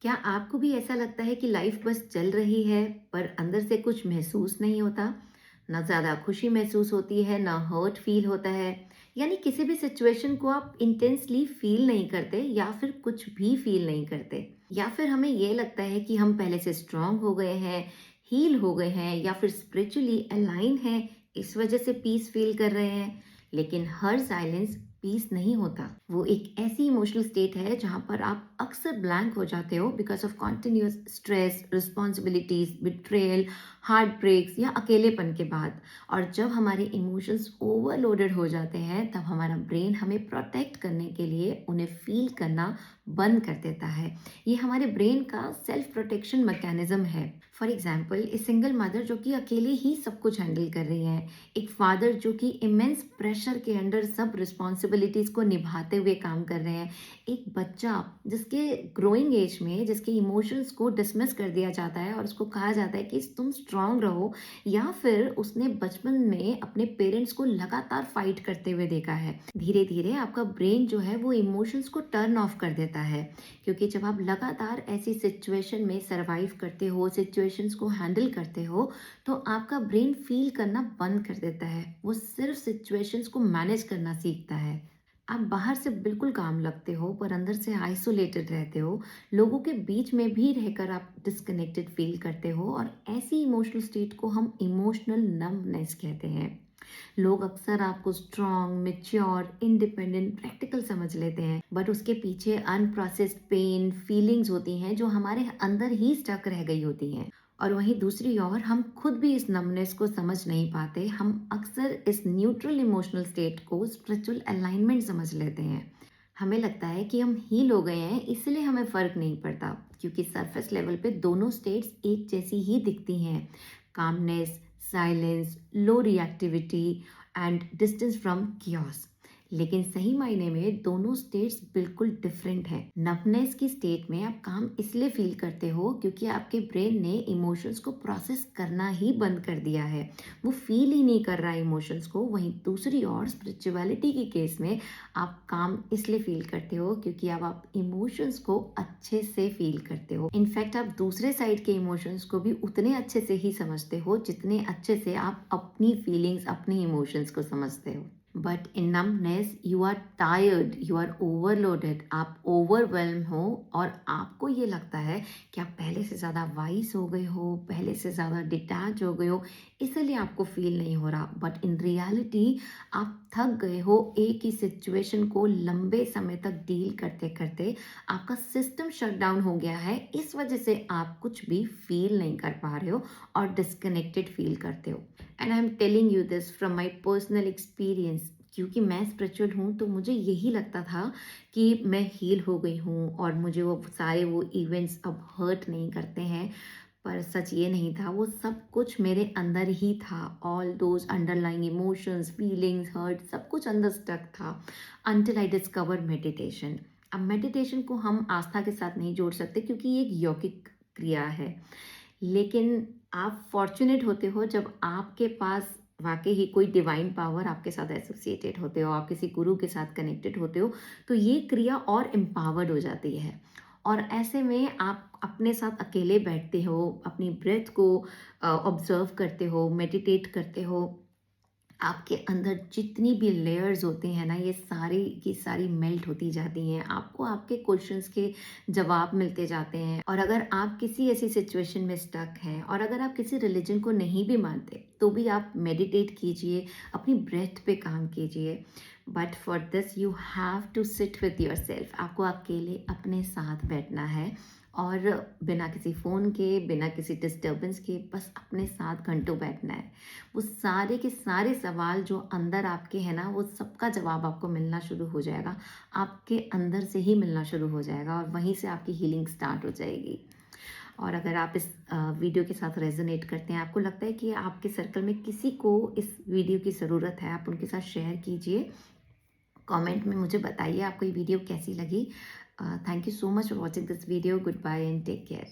क्या आपको भी ऐसा लगता है कि लाइफ बस चल रही है पर अंदर से कुछ महसूस नहीं होता? ना ज़्यादा खुशी महसूस होती है, ना हर्ट फील होता है। यानी किसी भी सिचुएशन को आप इंटेंसली फील नहीं करते या फिर कुछ भी फील नहीं करते। या फिर हमें ये लगता है कि हम पहले से स्ट्रांग हो गए हैं, हील हो गए हैं या फिर स्पिरिचुअली अलाइन हैं, इस वजह से पीस फील कर रहे हैं। लेकिन हर साइलेंस पीस नहीं होता। वो एक ऐसी इमोशनल स्टेट है जहां पर आप अक्सर ब्लैंक हो जाते हो because of continuous stress, responsibilities, betrayal, heart breaks या अकेलेपन के बाद। और जब हमारे इमोशंस ओवरलोडेड हो जाते हैं तब हमारा ब्रेन हमें प्रोटेक्ट करने के लिए उन्हें फील करना बंद कर देता है। ये हमारे ब्रेन का सेल्फ प्रोटेक्शन मैकेनिज्म है। For example, a single mother जो कि अकेले ही सब कुछ हैंडल कर रही है, एक फादर जो कि इमेंस प्रेशर के अंडर सब रिस्पॉन्सिबिलिटीज को निभाते हुए काम कर रहे हैं, एक बच्चा जिसके ग्रोइंग एज में जिसके इमोशंस को डिसमिस कर दिया जाता है और उसको कहा जाता है कि तुम स्ट्रांग रहो, या फिर उसने बचपन में अपने पेरेंट्स को लगातार फाइट करते हुए देखा है। धीरे धीरे आपका ब्रेन जो है वो इमोशंस को टर्न ऑफ कर देता है, क्योंकि जब आप लगातार ऐसी सिचुएशन में सरवाइव करते हो, सिचुएशंस को हैंडल करते हो, तो आपका ब्रेन फील करना बंद कर देता है। वो सिर्फ सिचुएशंस को मैनेज करना सीखता है। आप बाहर से बिल्कुल काम लगते हो पर अंदर से आइसोलेटेड रहते हो। लोगों के बीच में भी रहकर आप डिस्कनेक्टेड फील करते हो, और ऐसी इमोशनल स्टेट को हम इमोशनल नम्बनेस कहते हैं। लोग अक्सर आपको स्ट्रॉन्ग, मेच्योर, इंडिपेंडेंट, प्रैक्टिकल समझ लेते हैं, बट उसके पीछे अनप्रोसेस्ड पेन, फीलिंग्स होती हैं जो हमारे अंदर ही स्टक रह गई होती हैं। और वहीं दूसरी ओर हम खुद भी इस नमनेस को समझ नहीं पाते। हम अक्सर इस न्यूट्रल इमोशनल स्टेट को स्पिरिचुअल अलाइनमेंट समझ लेते हैं। हमें लगता है कि हम हील हो गए हैं, इसलिए हमें फर्क नहीं पड़ता, क्योंकि सरफेस लेवल पे दोनों स्टेट्स एक जैसी ही दिखती हैं। Calmness, silence, low reactivity and distance from chaos. लेकिन सही मायने में दोनों स्टेट्स बिल्कुल डिफरेंट हैं। नर्वनेस की स्टेट में आप काम इसलिए फील करते हो क्योंकि आपके ब्रेन ने इमोशंस को प्रोसेस करना ही बंद कर दिया है। वो फील ही नहीं कर रहा इमोशंस को। वहीं दूसरी ओर स्पिरिचुअलिटी के केस में आप काम इसलिए फील करते हो क्योंकि अब आप इमोशंस को अच्छे से फील करते हो। इनफैक्ट आप दूसरे साइड के इमोशंस को भी उतने अच्छे से ही समझते हो जितने अच्छे से आप अपनी फीलिंग्स, अपनी इमोशंस को समझते हो। But in numbness you are tired, you are overloaded, आप ओवरवेल्म हो, और आपको ये लगता है कि आप पहले से ज़्यादा वाइज हो गए हो, पहले से ज़्यादा डिटैच हो गए हो, इसलिए आपको फील नहीं हो रहा। बट इन रियलिटी आप थक गए हो एक ही सिचुएशन को लंबे समय तक डील करते करते। आपका सिस्टम शट डाउन हो गया है, इस वजह से आप कुछ भी फील नहीं कर पा रहे हो और डिस्कनेक्टेड फील करते हो। And I am telling you this from my personal experience, क्योंकि मैं स्पिरिचुअल हूँ तो मुझे यही लगता था कि मैं हील हो गई हूँ और मुझे वो इवेंट्स अब हर्ट नहीं करते हैं। पर सच ये नहीं था, वो सब कुछ मेरे अंदर ही था। All those underlying emotions, feelings, hurt, सब कुछ अंदर स्टक था अंटिल आई डिस्कवर मेडिटेशन। अब मेडिटेशन को हम आस्था के साथ नहीं जोड़ सकते क्योंकि ये एक यौगिक क्रिया है। लेकिन आप फॉर्चुनेट होते हो जब आपके पास वाकई ही कोई डिवाइन पावर आपके साथ एसोसिएटेड होते हो, आप किसी गुरु के साथ कनेक्टेड होते हो, तो ये क्रिया और एम्पावर्ड हो जाती है। और ऐसे में आप अपने साथ अकेले बैठते हो, अपनी ब्रेथ को ऑब्जर्व करते हो, मेडिटेट करते हो। आपके अंदर जितनी भी लेयर्स होती हैं ना, ये सारी की सारी मेल्ट होती जाती हैं। आपको आपके क्वेश्चंस के जवाब मिलते जाते हैं। और अगर आप किसी ऐसी सिचुएशन में स्टक हैं और अगर आप किसी रिलीजन को नहीं भी मानते तो भी आप मेडिटेट कीजिए, अपनी ब्रेथ पे काम कीजिए। But for this you have to sit with your self. आपको अकेले अपने साथ बैठना है और बिना किसी फ़ोन के, बिना किसी डिस्टर्बेंस के, बस अपने साथ घंटों बैठना है। वो सारे के सारे सवाल जो अंदर आपके हैं ना, वो सबका जवाब आपको मिलना शुरू हो जाएगा। आपके अंदर से ही मिलना शुरू हो जाएगा और वहीं से आपकी हीलिंग स्टार्ट हो जाएगी। और अगर आप इस वीडियो के साथ रेजोनेट करते हैं, आपको लगता है कि आपके सर्कल में किसी को इस वीडियो की ज़रूरत है, आप उनके साथ शेयर कीजिए। कमेंट में मुझे बताइए आपको ये वीडियो कैसी लगी। Thank you so much for watching this video. Goodbye and take care.